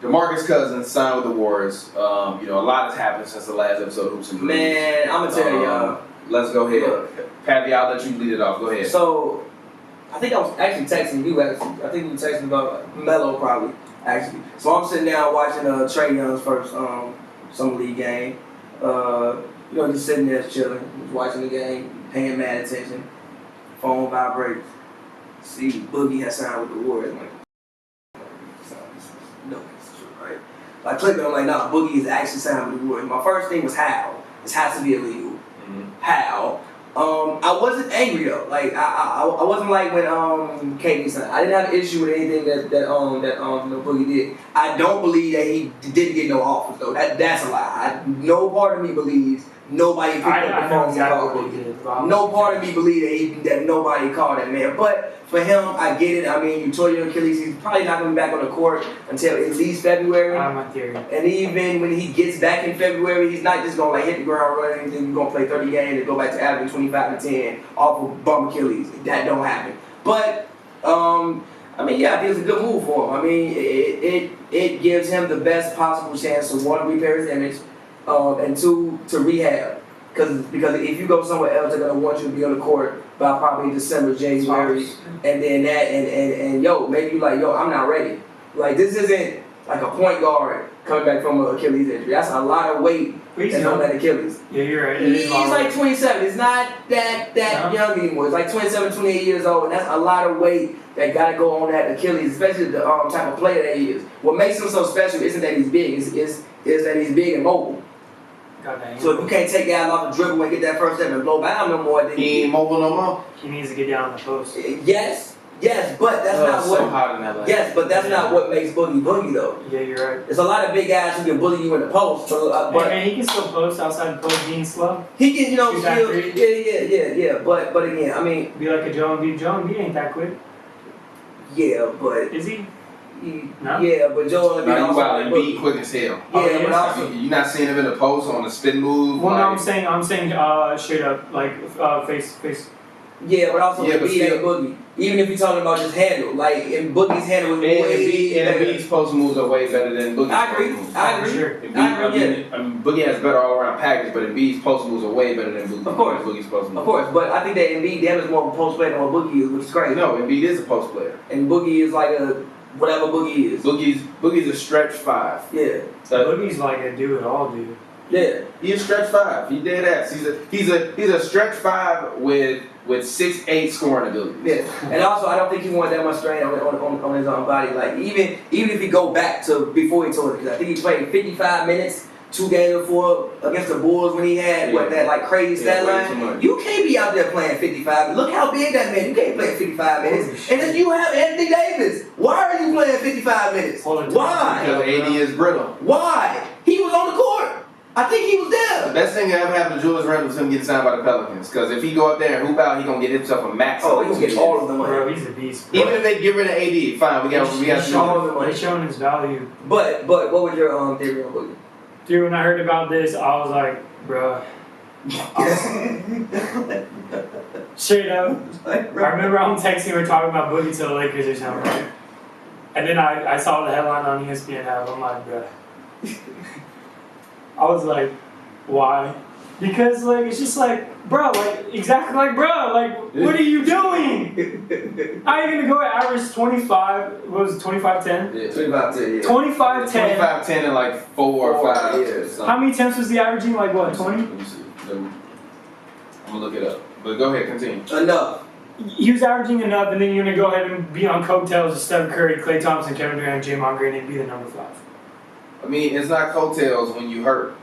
DeMarcus Cousins signed with the Warriors. A lot has happened since the last episode of Hoops and Brews. Man, I'm gonna tell y'all. Let's go ahead. Look. Pavy, I'll let you lead it off. Go ahead. So, I think I was actually texting you. Actually, I think we were texting about Melo probably. Actually, so I'm sitting down watching Trae Young's first summer league game. Just sitting there chilling, watching the game, paying mad attention. Phone vibrates. See, Boogie has signed with the Warriors. I'm like, no, it's true, right? I clicked it. I'm like, nah, Boogie is actually signed with the Warriors. My first thing was how. This has to be illegal. Mm-hmm. How? I wasn't angry though. Like I wasn't like when KD signed. I didn't have an issue with anything that Boogie did. I don't believe that he didn't get no offers though. That's a lie. No part of me believes nobody picked up the phone and called Boogie. No part of me believes that nobody called that man. But for him, I get it. I mean, you tore your Achilles. He's probably not going to be back on the court until at least February. My theory. And even when he gets back in February, he's not just going to hit the ground running and then he's going to play 30 games and go back to averaging 25 and 10 off of bum Achilles. That don't happen. But, I think it's a good move for him. I mean, it gives him the best possible chance to, one, repair his image, and two, to rehab. Because if you go somewhere else, they're gonna want you to be on the court by probably December, January, and then that, and maybe you like, I'm not ready. Like, this isn't like a point guard coming back from an Achilles injury. That's a lot of weight that's on that Achilles. Yeah, you're right. He's like 27. It's not that young anymore. It's like 27, 28 years old, and that's a lot of weight that gotta go on that Achilles, especially the type of player that he is. What makes him so special isn't that he's big, is that he's big and mobile. So if you can't take guys off the dribble and get that first step and blow by him no more, then he ain't mobile no more. He needs to get down on the post. Yes, but that's not what. So hot in LA. Yes, but that's not what makes Boogie though. Yeah, you're right. There's a lot of big guys who can bully you in the post. But he can still post outside the post being slow. He can, still. Yeah. But again, I mean, be like a Joe Embiid. Joe Embiid ain't that quick. Yeah, but is he? No? Yeah, but Joel Embiid Embiid quick as hell. Yeah, but also you're not seeing him in the post on the spin move. Well, no, I'm saying straight up like face. Yeah, but also Embiid and Boogie. Even if you're talking about just handle, like in Boogie's handle was way better. Embiid's post moves are way better than Boogie's. I agree. Boogie has a better all around package, but Embiid's post moves are way better than Boogie. Of course, Boogie's post moves. Of course, but I think that Embiid is more of a post player than what Boogie is, which is crazy. No, Embiid is a post player, and Boogie is like a whatever Boogie is. Boogie's a stretch 5. Yeah. Boogie's like a do it all dude. Yeah. He's a stretch 5. He dead ass. He's a stretch 5 with 6'8" scoring ability. Yeah. And also I don't think he wanted that much strain on his own body. Like even if he go back to before he tore it, because I think he played 55 minutes 2 games before against the Bulls when he had that like crazy stat line. You can't be out there playing 55. Look how big that man. You can't play 55 minutes. And then you have Anthony Davis. Why are you playing 55 minutes? Why? Because AD is brittle. Why? He was on the court. I think he was there. The best thing that ever happened to Julius Randle was him getting signed by the Pelicans. Because if he go up there and hoop out, he gonna get himself a max. Oh, he's gonna get all of the money. Bro, he's a beast. Bro. Even if they get rid of AD, fine. We got all of the money. He's showing his value. But what was your theory on Boogie? Dude, when I heard about this, I was like, bro. Straight up. I remember I'm texting, we're talking about Boogie to the Lakers or something, right? And then I saw the headline on ESPN. I'm like, bro. I was like, why? Because like it's just like, bro, like exactly like, bro, like what are you doing? How are you gonna go at average 25? What was it, 25-10? Yeah, 25-10. Yeah. 25-10. 25-10 in like 4 or 5 years. How many attempts was he averaging? Like what, 20? Let me see. I'm gonna look it up. But go ahead, continue. Enough. He was averaging enough, and then you're gonna go ahead and be on coattails of Steph Curry, Klay Thompson, Kevin Durant, Draymond Green, and be the number 5. I mean, it's not coattails when you hurt.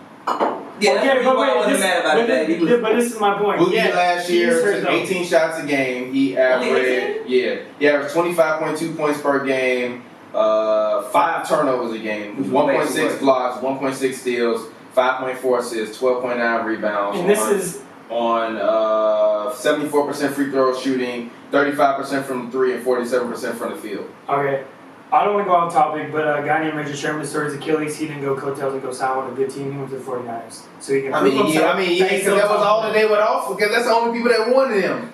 Yeah, but this is my point. Boogie last year took 18 shots a game. He averaged 25.2 points per game, 5 turnovers a game, 1.6 blocks, 1.6 steals, 5.4 assists, 12.9 rebounds. And this is on 74% free throw shooting, 35% from 3, and 47% from the field. Okay. I don't want to go off topic, but a guy named Richard Sherman started his Achilles. He didn't go coattails and go sign with a good team. He went to the 49ers. So he can because that was all that they would offer, because that's the only people that wanted him.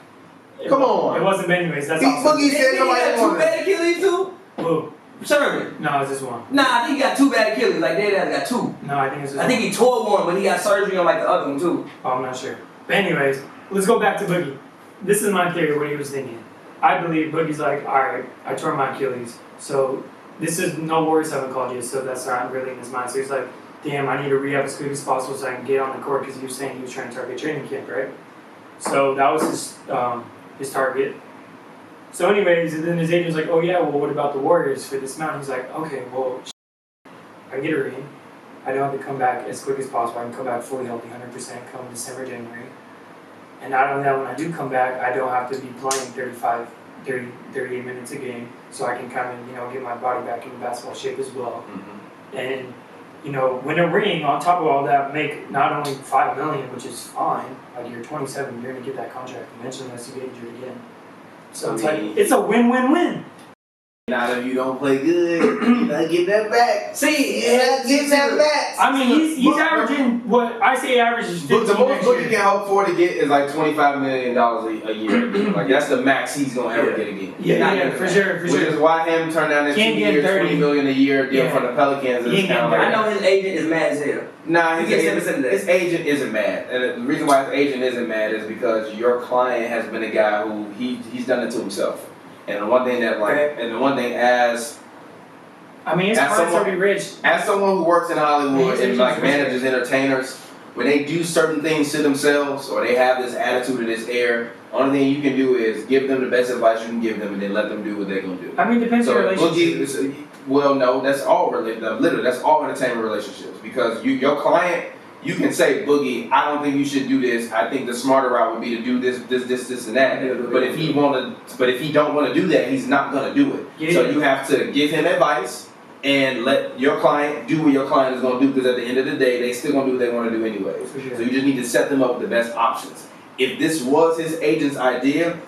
Come on. It wasn't anyways. That's Boogie said nobody wanted him. Bad Achilles too? Who? Sherman. No, it's just one. Nah, I think he got 2 bad Achilles. Like, Dead got 2. No, I think it's just I think he tore one, but he got surgery on like the other one too. Oh, I'm not sure. But anyways, let's go back to Boogie. This is my theory, what he was thinking. I believe Boogie's like, alright, I tore my Achilles. So this is no worries, haven't called you, so that's not really in his mind. So he's like, damn, I need to rehab as quick as possible so I can get on the court because he was saying he was trying to target training camp, right? So that was his target. So anyways, and then his agent was like, oh yeah, well what about the Warriors for this amount? He's like, okay, well, I get a ring. I don't have to come back as quick as possible. I can come back fully healthy, 100% come December, January. And not only that, when I do come back, I don't have to be playing 38 minutes a game, so I can kind of, get my body back in basketball shape as well. Mm-hmm. And, win a ring on top of all that, make not only $5 million, which is fine, like you're 27, you're going to get that contract eventually unless you get injured again. So it's a win-win-win. Not if you don't play good, you gotta get that back. See, Get that back. I mean, he's averaging what I say average is 15 The most next Boogie year. can hope for to get is like $25 million a year. Like that's the max he's gonna ever get again. Yeah, for sure. Which is why him turn down this 2 year, $20 million a year deal from the Pelicans is kind of like. I know his agent is mad as hell. Nah, He gets 10% of that. his agent isn't mad, and the reason why his agent isn't mad is because your client has been a guy who he's done it to himself. And the one thing that as his as clients someone- already rich. as someone who works in Hollywood His and like agent's manages entertainers, when they do certain things to themselves or they have this attitude or this air, only thing you can do is give them the best advice you can give them and then let them do what they're gonna do. Depends on So your relationship. Boogie, well, no, that's all literally that's all entertainment relationships because your client. You can say, Boogie, I don't think you should do this. I think the smarter route would be to do this, and that. But if he don't want to do that, he's not gonna do it. Yeah. So you have to give him advice and let your client do what your client is gonna do. Because at the end of the day, they still gonna do what they want to do anyways. Sure. So you just need to set them up with the best options. If this was his agent's idea,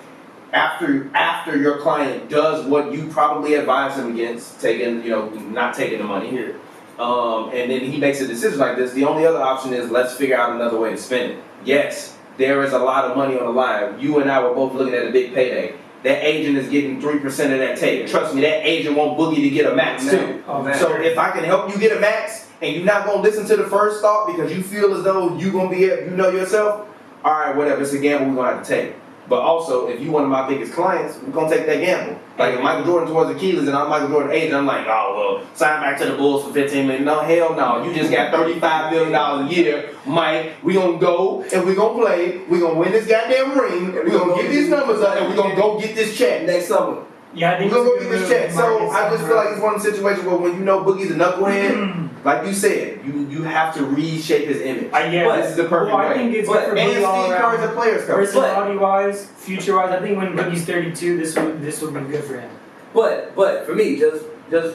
after your client does what you probably advise him against, not taking the money here. And then he makes a decision like this. The only other option is let's figure out another way to spend it. Yes, there is a lot of money on the line. You and I were both looking at a big payday. That agent is getting 3% of that take. Trust me, that agent want Boogie to get a max too. So if I can help you get a max and you're not gonna listen to the first thought because you feel as though you gonna be yourself, all right, whatever. It's a gamble we're gonna have to take. But also, if you one of my biggest clients, we're gonna take that gamble. Like if Michael Jordan towards Achilles and I'm Michael Jordan agent, I'm like, oh well, sign back to the Bulls for 15 million. No, hell no. You just got $35 million a year, Mike. We gonna go and we gonna play. We gonna win this goddamn ring. We gonna get these numbers up and we gonna go get this check Next summer. Yeah, I think we're gonna go get this check. So I just feel like it's one of the situations where when you know Boogie's a knucklehead, like you said, you have to reshape his image. But this is the perfect way. I think it's good for and Boogie all Steve around. Kerr's a player's coach. Personality-wise, future-wise, I think when Boogie's 32, this would be good for him. But for me, just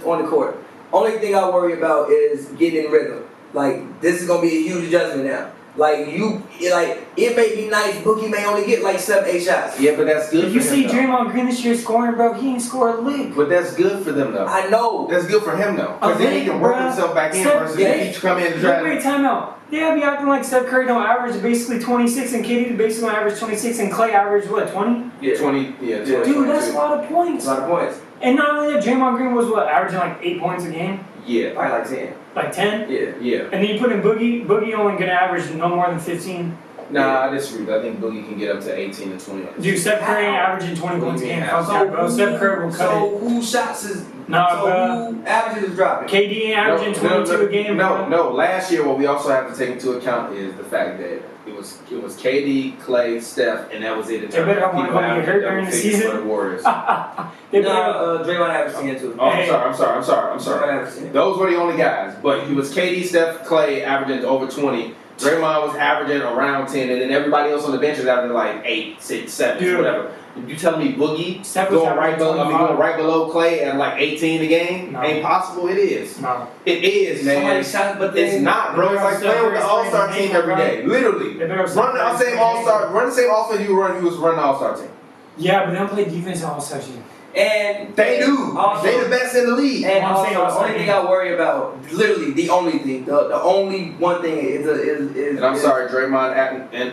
on the court, only thing I worry about is getting in rhythm. Like this is gonna be a huge adjustment now. It may be nice. Boogie may only get like 7-8 shots. Yeah, but that's good. If you for see him, though. Draymond Green this year scoring, bro, he ain't scored a lick. But that's good for them though. I know. That's good for him though, because then he can work himself back in versus if he come in and try. Wait, timeout. They be acting like Steph Curry don't average basically 26, and KD basically don't average 26, and Clay average what, 20? Yeah. 20. Yeah, 20. Dude, that's a lot of points. A lot of points. And not only that, Draymond Green was what, averaging like 8 points a game? Yeah. Probably like 10. Like 10? Yeah. And then you put in Boogie. Boogie only gonna average no more than 15. Nah, I disagree. I think Boogie can get up to 18 to 20. Dude, Steph Curry ain't averaging 20 points a game. Fuck So that, bro. Steph Curry will cut So it. who shots is? Nah, so bro. who averages is dropping? KD ain't averaging 22 a game, bro. No. Last year, what we also have to take into account is the fact that it was KD, Clay, Steph, and that was it. They better have one of them get hurt during the season. For the Warriors. Draymond averaged 10 too. Oh, I'm sorry. Draymond averaged 10. Those were the only guys. But it was KD, Steph, Clay averaging over 20. Draymond was averaging around 10, and then everybody else on the bench was averaging like 8, 6, 7, whatever. You telling me Boogie going right below Clay at like 18 a game? No. Ain't possible. It is. No. It is, man. Somebody shot, but then It's not, bro. It's like playing with the All-Star team every day. Literally. Run the same offense you was running the All-Star team. Yeah, but they don't play defense all section. And they do. Also, they the best in the league. And also, the only thing I worry about, literally the only thing, the only one thing is. And I'm sorry, Draymond and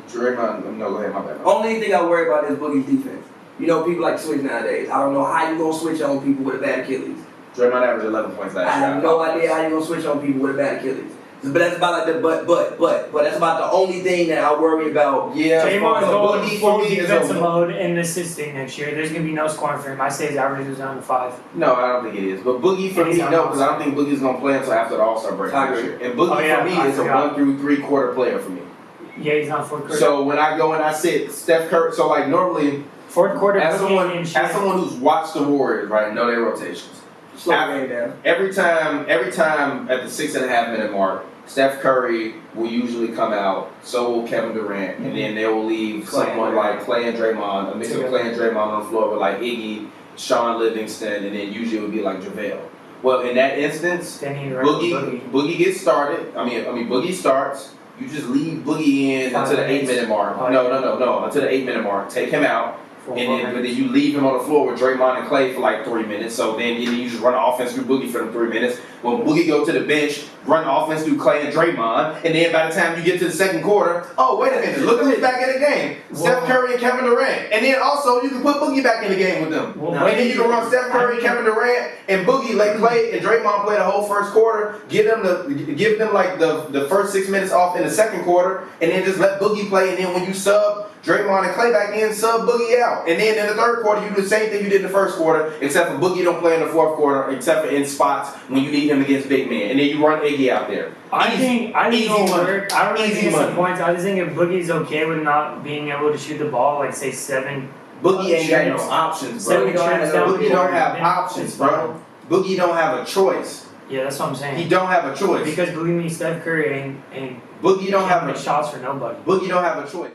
Draymond. No, go ahead, my bad. Only thing I worry about is Boogie's defense. You know, people like to switch nowadays. I don't know how you gonna switch on people with a bad Achilles. Draymond averaged 11 points last I year. have no idea how you gonna switch on people with a bad Achilles. But that's about like the but that's about the only thing that I worry about. Yeah, Draymond's going Boogie full for me is defensive a mode and assisting next year. There's gonna be no scoring for him. I say his average is down to 5. No, I don't think it is. But Boogie for me, no, because I don't think Boogie's gonna play until after the All-Star break I next agree. year. And Boogie for me is a 1 through 3 quarter player for me. Yeah, he's not fourth quarter. So when I go and I sit Steph Curry, so like normally, Fourth quarter, as Boogie and someone who's watched the Warriors, right, know their rotations. Slow the game down. Every time at the 6.5 minute mark, Steph Curry will usually come out, so will Kevin Durant, and then they will leave someone like Clay and Draymond, a mix of Clay and Draymond on the floor with like Iggy, Sean Livingston, and then usually it would be like JaVale. Well, in that instance, Boogie gets started. Boogie starts. You just leave Boogie in until the 8 minute mark. No, until the 8 minute mark. Take him out. But then you leave him on the floor with Draymond and Clay for like 3 minutes. So then you just run the offense through Boogie for them 3 minutes. When Boogie go to the bench, run the offense through Clay and Draymond. And then by the time you get to the second quarter, oh, wait a minute, look who's back in the game. Steph Curry and Kevin Durant. And then also you can put Boogie back in the game with them. And then you can run Steph Curry, Kevin Durant, and Boogie, let Clay and Draymond play the whole first quarter. Give them like the first 6 minutes off in the second quarter. And then just let Boogie play. And then when you sub Draymond and Clay back in, sub Boogie out. And then in the third quarter, you do the same thing you did in the first quarter, except for Boogie don't play in the fourth quarter, except for in spots when you need him against big men. And then you run Iggy out there. I think it'll work. I don't really think it's the money. points. I just think if Boogie's okay with not being able to shoot the ball, like say 7. Boogie ain't got no options, bro. Boogie don't have options, bro. Boogie don't have a choice. Yeah, that's what I'm saying. He don't have a choice. Because believe me, Steph Curry ain't Boogie don't have shots for nobody. Boogie don't have a choice.